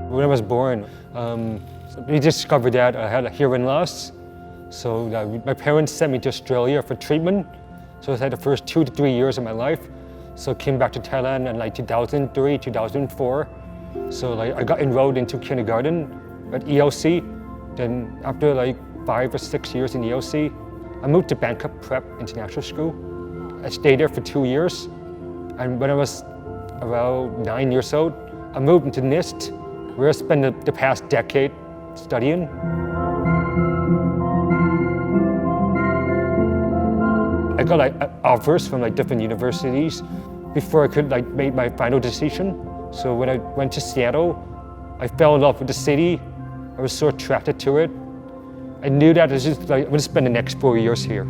When I was born, we discovered that I had a hearing loss. So my parents sent me to Australia for treatment. So I had the first 2 to 3 years of my life. So I came back to Thailand in like 2003, 2004. So like I got enrolled into kindergarten at ELC. Then after like 5 or 6 years in ELC, I moved to Bangkok Prep International School. I stayed there for 2 years. And when I was around 9 years old, I moved into NIST, where I spent the past decade studying. I got like offers from like different universities before I could like make my final decision. So when I went to Seattle, I fell in love with the city. I was so attracted to it. I knew that I was just like, I'm going to spend the next 4 years here,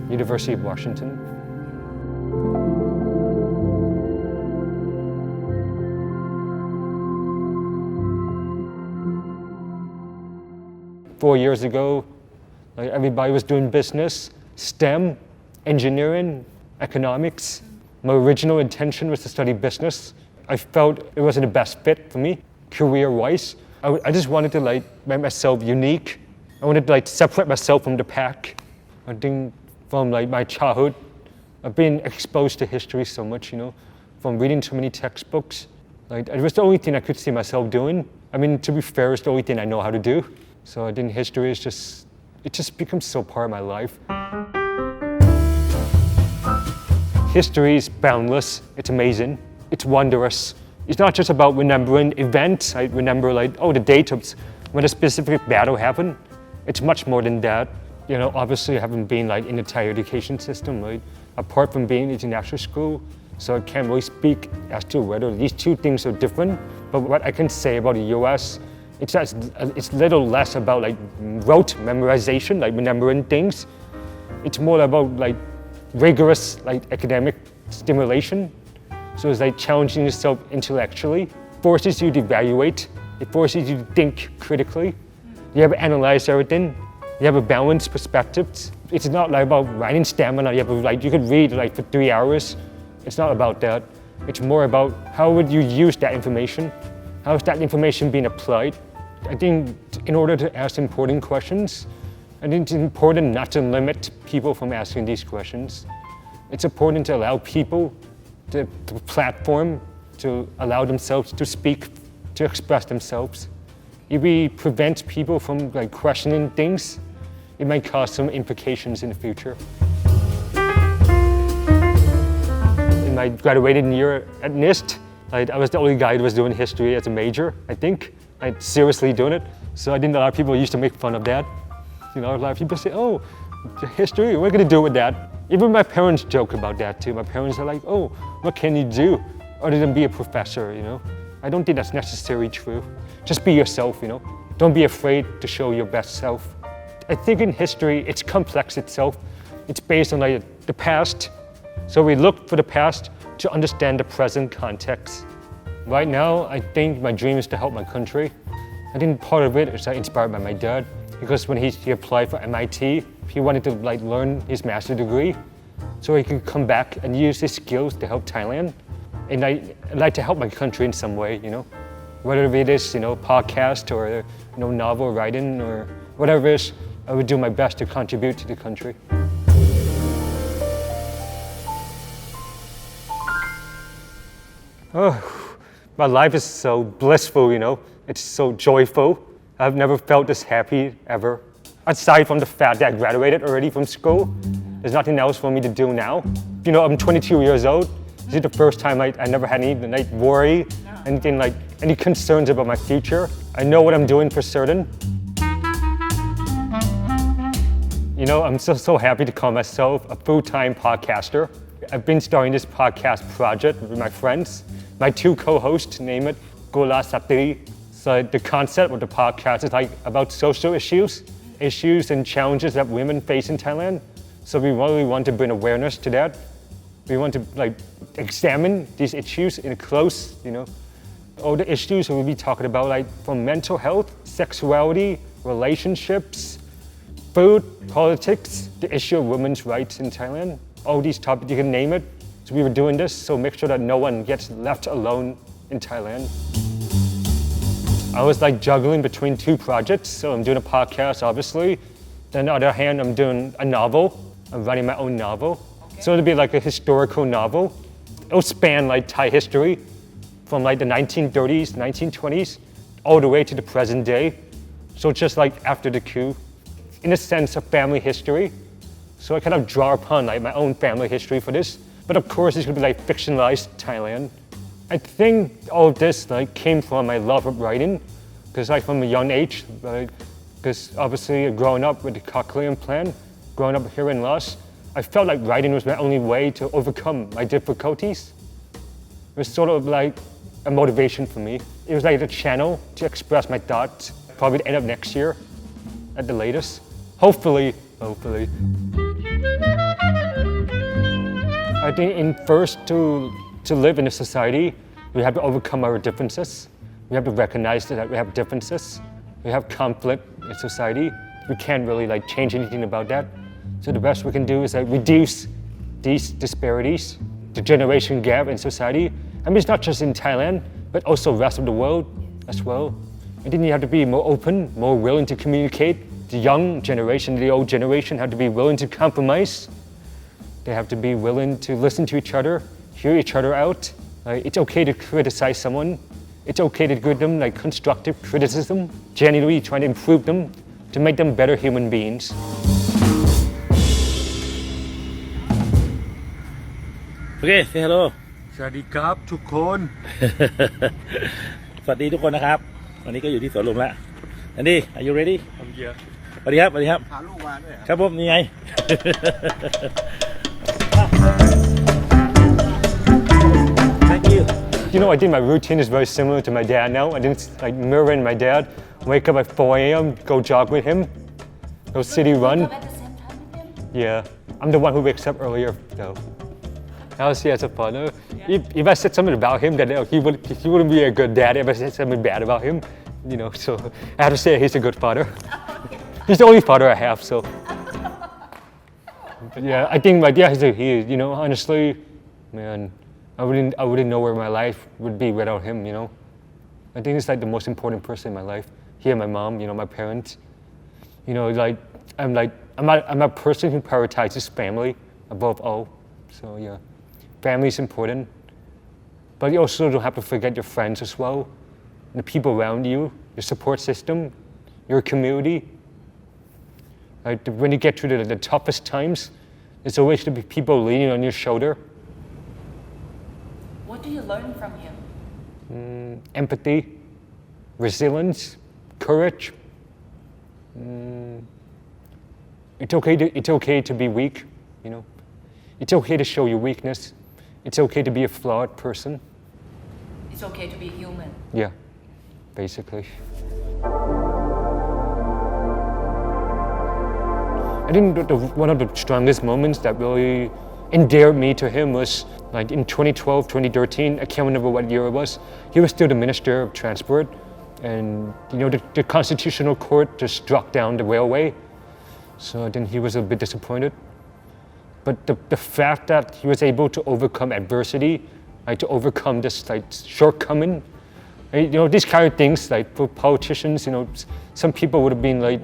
University of Washington. Four years ago, like everybody was doing business, STEM, engineering, economics. My original intention was to study business. I felt it wasn't the best fit for me, career-wise. I just wanted to like make myself unique. I wanted to like separate myself from the pack. I think from like my childhood, I've been exposed to history so much, you know, from reading so many textbooks. Like it was the only thing I could see myself doing. I mean, to be fair, it's the only thing I know how to do. So I think history is it just becomes so part of my life. History is boundless, it's amazing, it's wondrous. It's not just about remembering events. I remember like, the date of when a specific battle happened. It's much more than that. You know, obviously I haven't been like in the Thai education system, right? Apart from being in international school, so I can't really speak as to whether these two things are different. But what I can say about the US, it's little less about like rote memorization, like remembering things. It's more about like rigorous like academic stimulation. So it's like challenging yourself intellectually, forces you to evaluate, it forces you to think critically. You have to analyze everything. You have a balanced perspective. It's not like about writing stamina. You could read like for 3 hours. It's not about that. It's more about how would you use that information? How is that information being applied? I think in order to ask important questions, I think it's important not to limit people from asking these questions. It's important to allow people the platform to allow themselves to speak, to express themselves. If we prevent people from like questioning things, it might cause some implications in the future. In my graduating year at NIST, I was the only guy who was doing history as a major, I think. Seriously doing it. So I think a lot of people used to make fun of that. You know, a lot of people say, history, what are you going to do with that? Even my parents joke about that too. My parents are like, what can you do other than be a professor, you know? I don't think that's necessarily true. Just be yourself, you know? Don't be afraid to show your best self. I think in history, it's complex itself. It's based on like the past. So we look for the past to understand the present context. Right now, I think my dream is to help my country. I think part of it is inspired by my dad, because when he applied for MIT, he wanted to like learn his master's degree so he could come back and use his skills to help Thailand. And I'd like to help my country in some way, you know, whether it is, you know, podcast or, you know, novel writing or whatever it is, I would do my best to contribute to the country. My life is so blissful, you know, it's so joyful. I've never felt this happy ever. Aside from the fact that I graduated already from school, there's nothing else for me to do now. You know, I'm 22 years old. This is the first time I never had any like worry, anything like any concerns about my future. I know what I'm doing for certain. You know, I'm so happy to call myself a full-time podcaster. I've been starting this podcast project with my friends. My two co-hosts name it Gola Satri. So the concept of the podcast is like about social issues and challenges that women face in Thailand. So we really want to bring awareness to that. We want to like examine these issues in close, you know, all the issues we'll be talking about, like from mental health, sexuality, relationships, food, politics, the issue of women's rights in Thailand, all these topics, you can name it. So we were doing this, so make sure that no one gets left alone in Thailand. I was like juggling between two projects. So I'm doing a podcast, obviously. Then on the other hand, I'm doing a novel. I'm writing my own novel. So it'll be like a historical novel. It'll span like Thai history from like the 1930s, 1920s, all the way to the present day. So just like after the coup, in a sense of family history. So I kind of draw upon like my own family history for this. But of course, it's gonna be like fictionalized Thailand. I think all of this like came from my love of writing, because like from a young age, because obviously growing up with the cochlear implant, growing up hearing loss, I felt like writing was my only way to overcome my difficulties. It was sort of like a motivation for me. It was like a channel to express my thoughts, probably the end of next year at the latest. Hopefully. I think in first to live in a society, we have to overcome our differences. We have to recognize that we have differences. We have conflict in society. We can't really like change anything about that. So the best we can do is like reduce these disparities, the generation gap in society. I mean, it's not just in Thailand, but also the rest of the world as well. I think you have to be more open, more willing to communicate. The young generation, the old generation have to be willing to compromise. They have to be willing to listen to each other, hear each other out. It's okay to criticize someone. It's okay to give them like constructive criticism, genuinely trying to improve them, to make them better human beings. โอเค say hello สวัสดีครับทุกคน สวัสดีทุกคนนะครับวันนี้ก็อยู่ที่สวนลุมแล้วอันนี้ are you ready ผมเยอะ สวัสดีครับสวัสดีครับ พาลูกมาด้วย ครับผมนี่ไง Thank you. You know, I think my routine is very similar to my dad now. I think it's like mirroring my dad. Wake up at 4 a.m., go jog with him, go city run. At the same time with him? Yeah, I'm the one who wakes up earlier though. How's he as a father? If I said something about him, then he wouldn't be a good dad if I said something bad about him. You know, so I have to say he's a good father. He's the only father I have, so. But yeah, I think my dad is you know, honestly, man, I wouldn't know where my life would be without him, you know. I think it's like the most important person in my life. He and my mom, you know, my parents. You know, like I'm a person who prioritizes family above all. So yeah, family is important. But you also don't have to forget your friends as well, the people around you, your support system, your community. Like when you get through the toughest times, there's always to be people leaning on your shoulder. What do you learn from him? Empathy, resilience, courage. It's okay to be weak, you know. It's okay to show your weakness. It's okay to be a flawed person. It's okay to be human. Yeah, basically. I think one of the strongest moments that really endeared me to him was like in 2012, 2013, I can't remember what year it was. He was still the Minister of Transport, and you know the Constitutional Court just struck down the railway. So then he was a bit disappointed. But the fact that he was able to overcome adversity, like to overcome this like shortcoming, you know, these kind of things, like for politicians, you know, some people would have been like,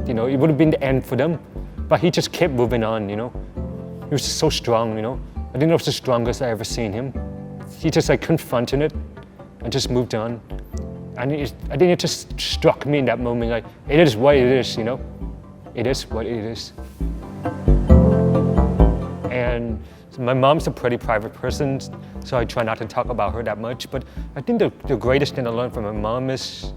you know, it would have been the end for them. But he just kept moving on, you know. He was just so strong, you know. I think that was the strongest I ever seen him. He just like confronted it and just moved on. And I think it just struck me in that moment, like, it is what it is, you know. It is what it is. And my mom's a pretty private person, so I try not to talk about her that much. But I think the greatest thing I learned from my mom is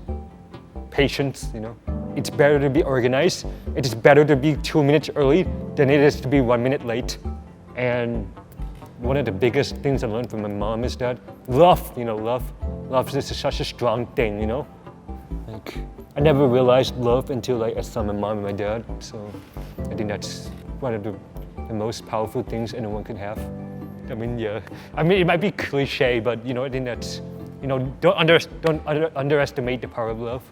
patience, you know. It's better to be organized. It is better to be 2 minutes early than it is to be 1 minute late. And one of the biggest things I learned from my mom is that love, you know, love is such a strong thing, you know. Like, I never realized love until like I saw my mom and my dad. So I think that's one of the most powerful things anyone could have. I mean, yeah. I mean, it might be cliche, but you know, I think that's, you know, don't underestimate the power of love.